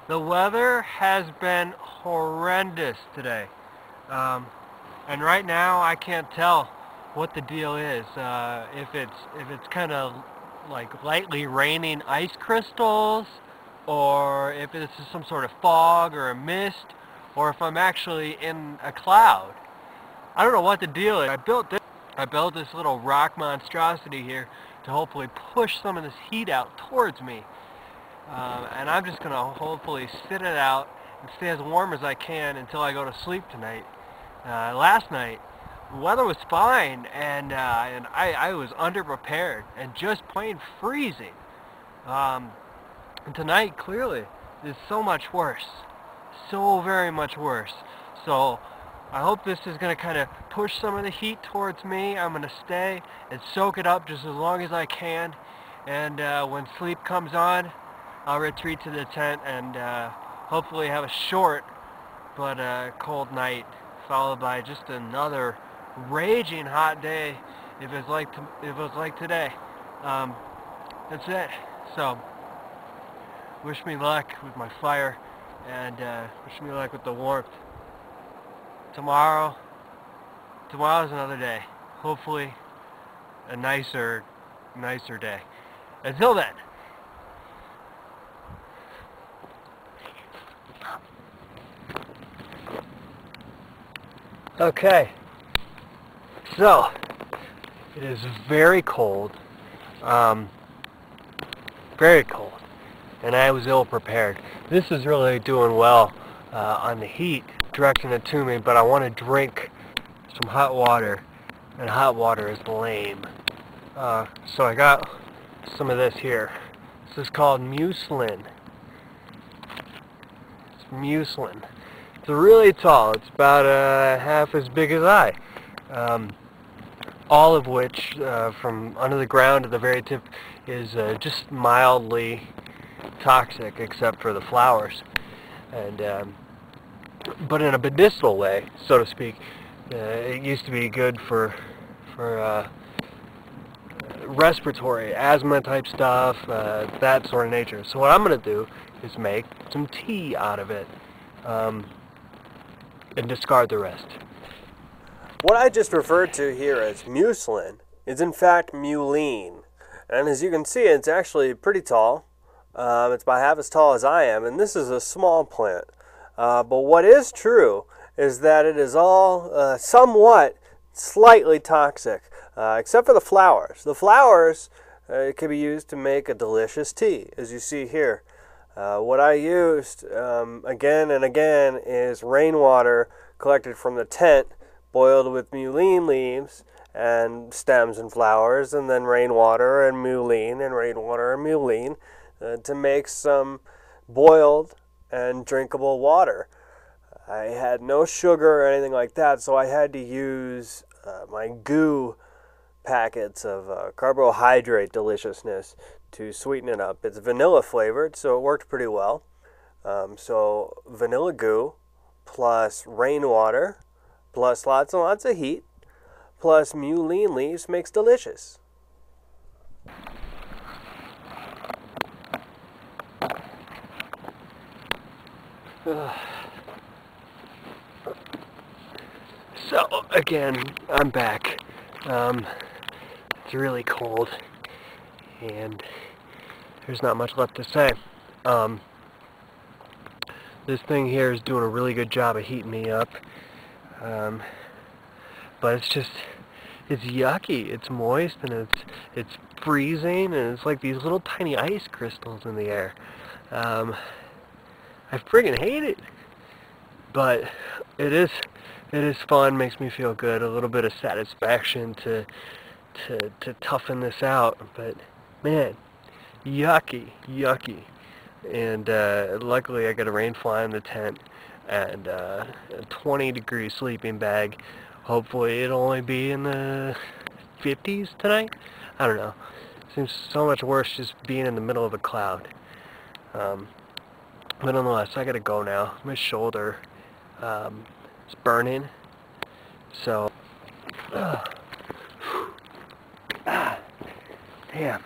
The weather has been horrendous today. And right now I can't tell what the deal is. If it's kind of like lightly raining ice crystals, or if it's some sort of fog or a mist, or if I'm actually in a cloud. I don't know what the deal is. I built this little rock monstrosity here to hopefully push some of this heat out towards me. And I'm just gonna hopefully sit it out and stay as warm as I can until I go to sleep tonight. Last night, the weather was fine, and I was underprepared and just plain freezing. And tonight, clearly, is so much worse, so very much worse. So I hope this is going to kind of push some of the heat towards me. I'm going to stay and soak it up just as long as I can, and when sleep comes on, I'll retreat to the tent and hopefully have a short but cold night, followed by just another raging hot day if it's like today. That's it. So wish me luck with my fire, and wish me luck with the warmth. Tomorrow's another day. Hopefully a nicer day. Until then. Okay, so it is very cold, and I was ill prepared. This is really doing well on the heat, directing it to me, but I want to drink some hot water, and hot water is lame. So I got some of this here. This is called mucilin. It's mucilin. It's really tall. It's about half as big as I. All of which, from under the ground to the very tip, is just mildly toxic, except for the flowers. And but in a medicinal way, so to speak, it used to be good for respiratory, asthma type stuff, that sort of nature. So what I'm going to do is make some tea out of it. And discard the rest. What I just referred to here as mucilin is in fact mulene. And as you can see, it's actually pretty tall. It's about half as tall as I am, and this is a small plant. But what is true is that it is all somewhat slightly toxic, except for the flowers. The flowers can be used to make a delicious tea, as you see here. What I used again and again is rainwater collected from the tent, boiled with mulene leaves and stems and flowers, and then rainwater and mulene and rainwater and mulene to make some boiled and drinkable water. I had no sugar or anything like that, so I had to use my goo packets of carbohydrate deliciousness to sweeten it up. It's vanilla flavored, so it worked pretty well. So vanilla goo plus rainwater plus lots and lots of heat plus mulene leaves makes delicious. So again, I'm back. It's really cold, and there's not much left to say. This thing here is doing a really good job of heating me up, but it's yucky. It's moist, and it's freezing, and it's like these little tiny ice crystals in the air. I friggin' hate it, but it is fun. Makes me feel good. A little bit of satisfaction to toughen this out, but man, yucky. And luckily I got a rain fly in the tent and a 20-degree sleeping bag. Hopefully it'll only be in the 50s tonight. I don't know. Seems so much worse just being in the middle of a cloud. But nonetheless, I gotta go now. My shoulder is burning. So, damn.